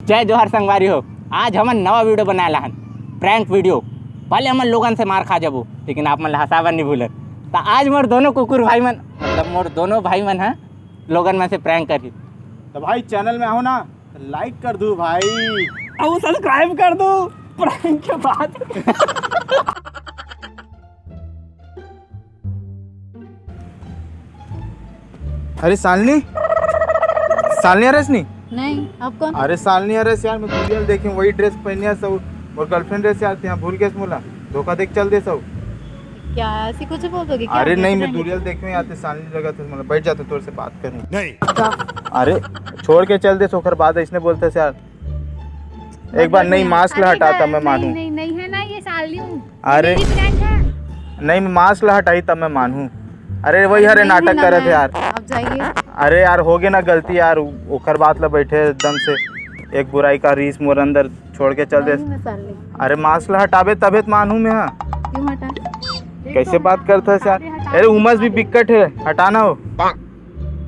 जय जोहर संगवारी हो। आज हमन नवा वीडियो बनाया हन, प्रैंक वीडियो। भले हमन लोगन से मार खा जबो, लेकिन आप मन हंसावन नहीं भूलत। तो आज मोर दोनों कुकुर भाई मन, मतलब मोर दोनों भाई मन है लोगन में से प्रैंक करी। तो भाई चैनल में आओ ना, तो लाइक कर दो भाई और सब्सक्राइब कर दो प्रैंक के बाद। अरे सालनी अरेस नहीं, आप कौन? अरे सालनी अरेस यार, मैं सीरियल देखी वही ड्रेस पहनी है सब और गर्लफ्रेंड ड्रेस यार यहाँ भूल गए मोला, धोखा देख चल दे सब। क्या ऐसी कुछ बोल दोगे क्या? अरे नहीं, मैं सीरियल देखने आते सालनी जगह थे, मतलब बैठ जाते तोर से बात करें। नहीं अरे छोड़ के चल दे सोखर बाद इसने बोलते से यार एक बार नहीं मास्क ला हटाता मैं मानूं। नहीं है ना, ये साली हूं। अरे मेरी फ्रेंड है। नहीं, मैं मास्क ला हटाई तब मैं मानूं। अरे वही हरे नाटक करे थे यार। आप जाइए। अरे यार हो गए ना गलती यार, ओखर बात ला बैठे एकदम से एक बुराई का रीस मोर अंदर छोड़ के चल दे। मैं साली अरे मास्क ला हटाबे तबे तो मानूं मैं। हाँ क्यों हटा? कैसे बात करता है यार? अरे उमस भी बिकट है, हटाना हो।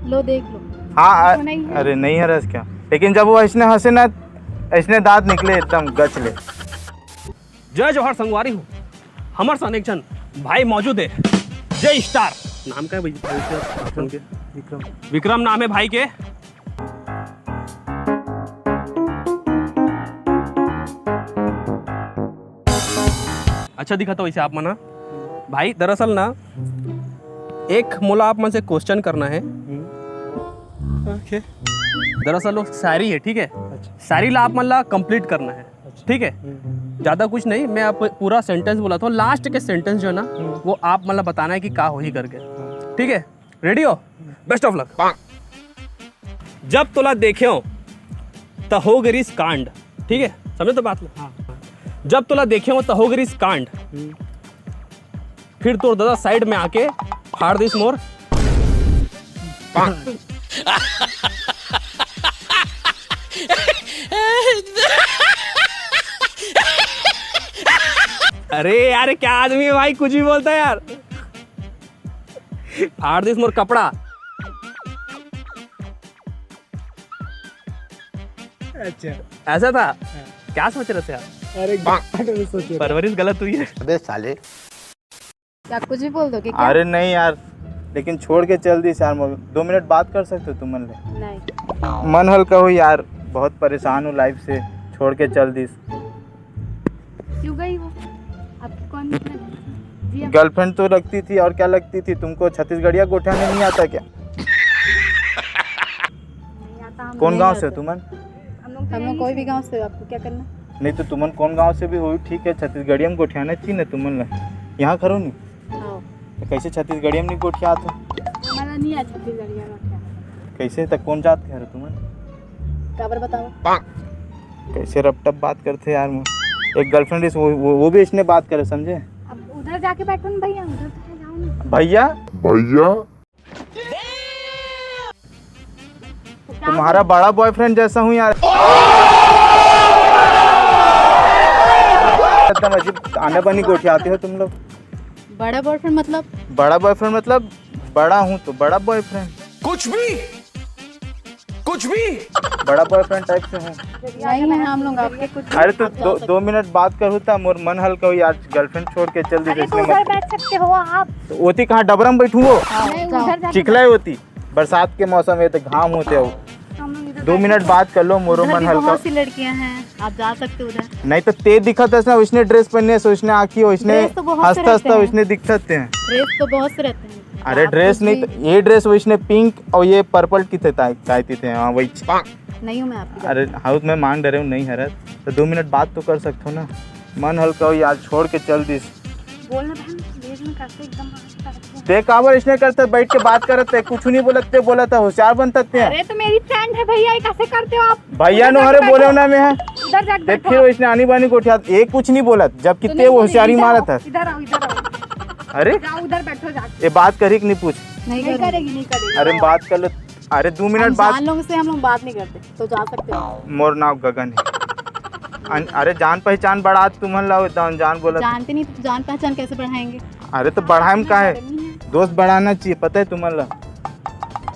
लो देख लो। हाँ अरे नहीं है रस क्या, लेकिन जब वो ऐसने हंसे ना, ऐसने दांत निकले एकदम गच ले। जय जोहर संगवारी हूँ। हमारे साथ एक जन भाई मौजूद है, जय स्टार नाम का है भाई, विक्रम नाम है भाई के। अच्छा दिखा वैसे आप मना भाई, दरअसल ना एक मोला आप मन से क्वेश्चन करना है। दरअसल वो शायरी है, ठीक है? शायरी ला आप मन ला कंप्लीट करना है, ठीक है? ज़्यादा कुछ नहीं, मैं आप पूरा सेंटेंस बोला था, लास्ट के सेंटेंस जो है ना वो आप मतलब बताना है कि का हो ही करके, ठीक है? रेडी हो? Best of luck. जब तोला देखे हो तो हो गिरीस कांड, ठीक है? समझे तो बात में? जब तोला देखे हो तो हो गिरीस कांड, फिर तो दादा साइड में आके फाड़ दिस मोर। अरे यार क्या आदमी है भाई, कुछ भी बोलता है यार। फाड़ दिस मोर कपड़ा। अच्छा ऐसा था? क्या सोच रहे थे यार? अरे परवरिश गलत हुई है। अबे साले। क्या कुछ भी बोल दोगे क्या? अरे नहीं यार, लेकिन छोड़ के चल दी यार। 2 मिनट बात कर सकते हो तुम मन ले? नहीं। मन हल्का हो यार, बहुत परेशान हूँ लाइफ से, छोड़ के चल दी। क्यों गई वो? आपकी कौन जी? गर्लफ्रेंड तो रखती थी और क्या लगती थी तुमको? छत्तीसगढ़िया गोठाने नहीं आता क्या? नहीं आता। हम कौन नहीं गांव से हो आते। तुमन? हम लोग कोई भी गांव से, आपको क्या करना? नहीं तो तुमन कौन गांव से भी हो, ठीक है? छत्तीसगढ़िया में गोठियाना चाहिए ना तुमन ला। यहाँ करो नहीं आओ। तो कैसे छत्तीसगढ़िया में नहीं गोठिया तो हमारा नहीं है छत्तीसगढ़िया में। कैसे तक कौन जात के हो तुमन? खबर बताओ। कैसे रपटप बात करते यार। एक गर्लफ्रेंड वो भी इसने बात करे, समझे? अब उधर जाके बैठो ना भैया, उधर तो जाओ ना। भैया तुम्हारा बड़ा बॉयफ्रेंड जैसा हूँ यार। एकदम अजीब आने बनी गोठियाते हो तुम लोग। बड़ा बॉयफ्रेंड मतलब? बड़ा बॉयफ्रेंड मतलब बड़ा हूँ तो बड़ा बॉयफ्रेंड, कुछ भी बड़ा बॉयफ्रेंड टाइप से हूँ। नहीं है हम लोग आपके कुछ। अरे तो 2 मिनट बात कर होता, मोर मन हल्का हो यार। गर्लफ्रेंड छोड़ के चल दी, इसलिए उधर बैठ सकते हो आप। होती कहाँ डबरम बैठूँ वो? नहीं, उधर जाके चिखलाई होती, बरसात के मौसम है तो घाम होते हो। हम लोग इधर 2 मिनट बात कर लो, मोरो उधर मन भी हल्का। बहुत सी लड़कियां हैं, आप जा सकते हो उधर। नहीं तो ते दिखत है उसने ड्रेस पहने से, उसने आँखी हो, उसने ड्रेस तो बहुत से हंसता हंसता रहते हैं। उसने दिखते हैं। ड्रेस तो बहुत से रहते हैं। अरे आप ड्रेस कुछ नहीं भी- तो ये ड्रेस उसने पिंक और ये पर्पल की थे कहती थे। हाँ वही। नहीं हूँ मैं आपकी। अरे हाउस में मान डरे हूँ नहीं हरत, तो 2 मिनट बात तो कर सकते हो ना। मन हल्का हो यार, छोड़ के चल दी। बोलना बहन, बीच में करते एकदम हंसता। ते काबर इसने करते, बैठ के बात करते, कुछ नहीं बोलते, बोला था होशियार बनते हैं। अरे तो मेरी फ्रेंड है भैया, ये कैसे करते हो आप? भैया नो हरे बोले ना मैं उधर जाके ते बैठो। फिर इसने आनी बानी गोठिया एक कुछ नहीं बोला, जब तो कितने नहीं वो बोली, होशियारी इधर मारा आओ, था। इधर आओ, इधर आओ। अरे जाओ उधर बैठो जाके। ये बात करी कि नहीं पूछ? नहीं करेगी, नहीं करेगी। अरे बात कर लो। अरे 2 मिनट बात। जान लोगों से हम लोग बात नहीं करते, तो जा सकते हो। मोर नाम गगन है। अरे जान पहचान बढ़ा तुम्हारे लाओ, जान बोला। जानते नहीं तो जान पहचान कैसे बढ़ाएंगे? अरे तो बढ़ाए में का है, दोस्त बढ़ाना चाहिए, पता है तुम्हारा।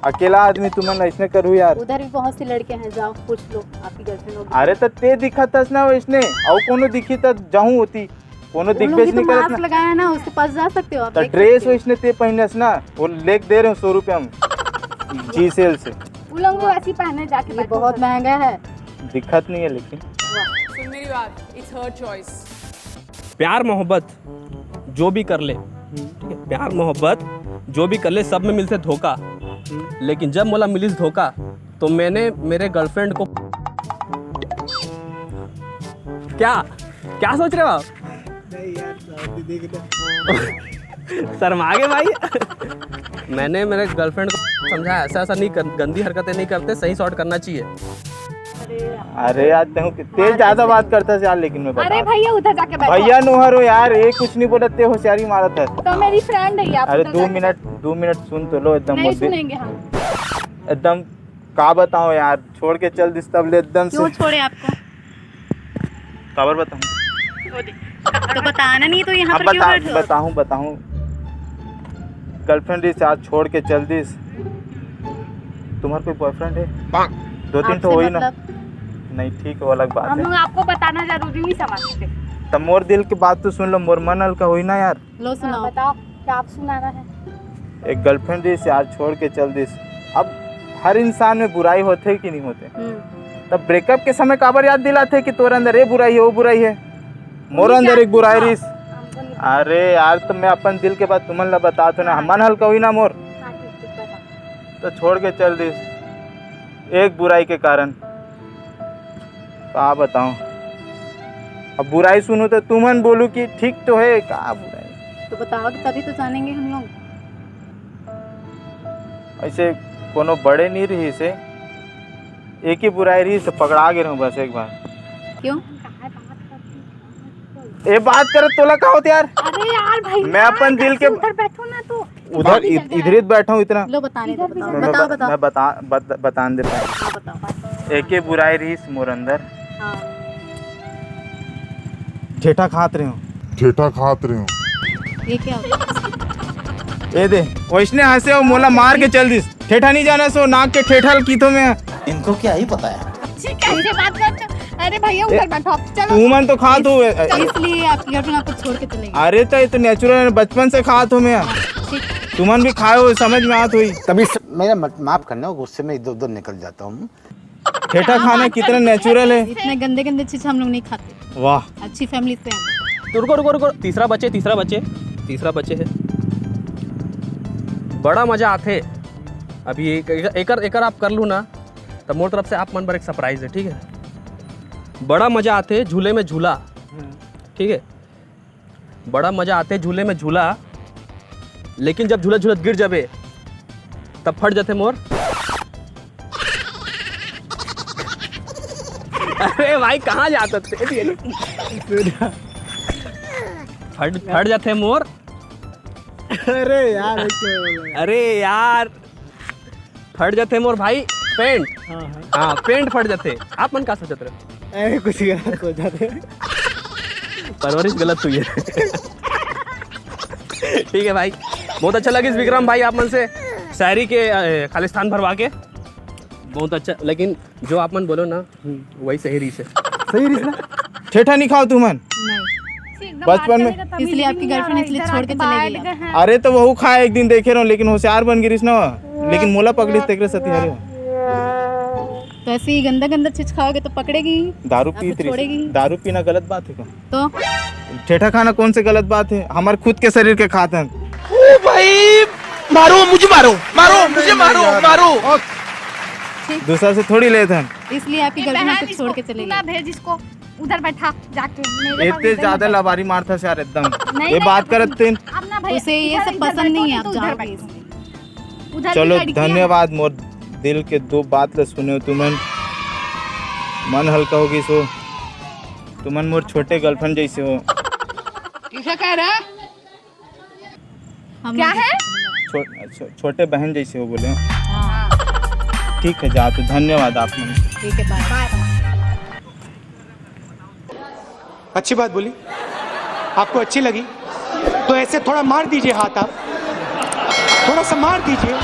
अकेला आदमी तुम्हें ऐसने करू यार। उधर भी बहुत सी लड़के हैं, जाओ पूछ लो आपकी गर्लफ्रेंड होगी। अरे तो ते दिखत हस ना वैसने, और कोनो दिखी तो जाऊं होती, कोनो उन दिख लोगों बेच की नहीं तो करत मास्क ना। लगाया है ना, उसके पास जा सकते हो आप। तो देख ड्रेस सकते हो। वैसने ते पहनस ना, वो लेक दे रहे हो 100 रुपया में जी सेल से। उन लोगों को ऐसी पहने जाके, ये बहुत महंगा है। दिखत नहीं है लेकिन। सुन मेरी बात, इट्स हर चॉइस। प्यार मोहब्बत जो भी कर ले, ठीक है, प्यार मोहब्बत जो भी कर ले, सब में मिलते धोखा। लेकिन जब मोला मिलिस धोखा तो मैंने मेरे गर्लफ्रेंड को क्या क्या सोच रहे हो आप? शर्मा गए भाई। मैंने मेरे गर्लफ्रेंड को समझाया ऐसा ऐसा नहीं गंदी हरकतें नहीं करते, सही सॉर्ट करना चाहिए। अरे यार तेज ज्यादा बात करता है यार, लेकिन मैं बता। अरे भैया उधर जाके बैठो। भैया नोहरो यार, ये कुछ नहीं बोलते, होशियारी मारत है। तो मेरी फ्रेंड है आप। अरे उधर 2 जाके मिनट 2 मिनट सुन तो लो एकदम। नहीं सुनेंगे हम। एकदम का बताओ यार, छोड़ के चल दिस तब ले एकदम क्यों से। छोड़े आपको? खबर बताऊं? तो बताना नहीं तो यहाँ अब पर क्यों बैठे हो? बताऊं गर्लफ्रेंड से आज छोड़ के चल दिस। तुम्हारा कोई बॉयफ्रेंड है? 2-3 तो हो ही ना। मतलब नहीं ठीक है, वो अलग बात हम है। लोग आपको बताना जरूरी नहीं समझते। तब मोर दिल की बात तो सुन लो, मोर मन हल्का हुई ना यार। लो सुनाओ। बताओ क्या आप सुनाना है? एक गर्लफ्रेंड से आज छोड़ के चल दिस। अब हर इंसान में बुराई होते है कि नहीं होते? तब ब्रेकअप के समय काबर याद दिलाते कि तोर अंदर ये बुराई है वो बुराई है, मोर अंदर एक बुराई रिस। अरे यार तो मैं अपन दिल के बात तुमन ला बता तो ना, मन हल्का हुई ना मोर। तो छोड़ के चल दिस एक बुराई के कारण। क्या बताऊं, अब बुराई सुनूं तो तुमन बोलू कि ठीक तो है, क्या बुराई। तो बताओ कि तभी तो जानेंगे हम लोग। ऐसे कोनो बड़े नहीं रही से, एक ही बुराई रही से पकड़ा गए रहूं बस एक बार। क्यों? ये बात कर तोला का होते यार। अरे यार भाई मैं अपन दिल के उधर बैठो ना, तो उधर इधर ही बैठा हूँ इतना। लो बताने दो। बताओ मैं बताओ बताओ। मैं बता दे पाए। हाँ बताओ। एक ही बुराई रही मोर अंदर, हाँ ठेठा खात रहे हो। ठेठा खात रहे हो। ये क्या होता है? ए दे वैसने हंसे हो, मोला मार के चल दिस। ठेठा नहीं जाना सो, नाक के ठेठा कीथों में। इनको क्या ही पता है। कैसे बात करते हो? अरे भैया उधर बैठो चलो। तुमन तो खात हो। इसलिए आपकी गर्लफ्रेंड आपको छोड़ के चलेगी। अरे तो ये तो नेचुरल बचपन से खात हो मैं। तुमन भी खाए हो, समझ में आत हुई। तभी मेरा माफ करना, गुस्से में इधर उधर निकल जाता हूँ। ठेठा खाना कितना नेचुरल है। इतने गंदे गंदे चीज हम लोग नहीं खाते। वाह, अच्छी फैमिली से हैं। तो रुको, तीसरा बच्चे है। बड़ा मजा आते। अभी एक आप कर लूँ ना, तब मोर तरफ से आप मन पर एक सरप्राइज है, ठीक है। बड़ा मजा आते झूले में झूला, ठीक है। बड़ा मजा आते झूले में झूला, लेकिन जब झूला झूलत गिर जाबे तब फट जाते मोर। अरे भाई कहाँ जाते थे? फट जाते मोर। अरे यार फट जाते मोर भाई, पेंट। हाँ पेंट फट जाते। आप मन का सोचत रहे? कुछ गलत हो जाते। परवरिश गलत हुई है। ठीक है भाई, बहुत अच्छा लगे विक्रम भाई आप मन से शायरी के खालिस्तान भरवा के, बहुत अच्छा। लेकिन जो आप मन बोलो ना वही सही रीस है। सही रीस ना। ठेठा नहीं खाओ तुमन बचपन में? इसलिए आपकी गर्लफ्रेंड इसलिए छोड़ के चले गई। अरे तो वहू खाए एक दिन देखे रहो, लेकिन होशियार बन गिरिस ना। लेकिन मोला पकड़िस तेरे सती हरे। तो ऐसे ही गंदा गंदा चीज खाओगे तो पकड़ेगी। दारू आपको पी छोड़ेगी। दारू पीना गलत बात है क्या? तो ठेठा खाना कौन से गलत बात है? हमारे खुद के शरीर के खाते हैं। ओ भाई मारो मुझे, मारो। दूसरा से थोड़ी लेते हैं। इसलिए आपकी गर्लफ्रेंड आपको छोड़ के चले गई। भेज इसको उधर बैठा जाके। इतने ज्यादा लबारी मारता से यार एकदम। नहीं, ये बात करते हैं। उसे ये सब पसंद नहीं है, आप जाओगे। चलो धन्यवाद, मोर दिल के 2 बात ले सुने हो तुमन, मन हल्का होगी सो। तुमन मोर छोटे गर्लफ्रेंड जैसे हो। क्या है? छोटे बहन जैसे हो बोले। ठीक है जा, तो धन्यवाद आप मन। ठीक है बाय। अच्छी बात बोली, आपको अच्छी लगी तो ऐसे थोड़ा मार दीजिए हाथ, आप थोड़ा सा मार दीजिए।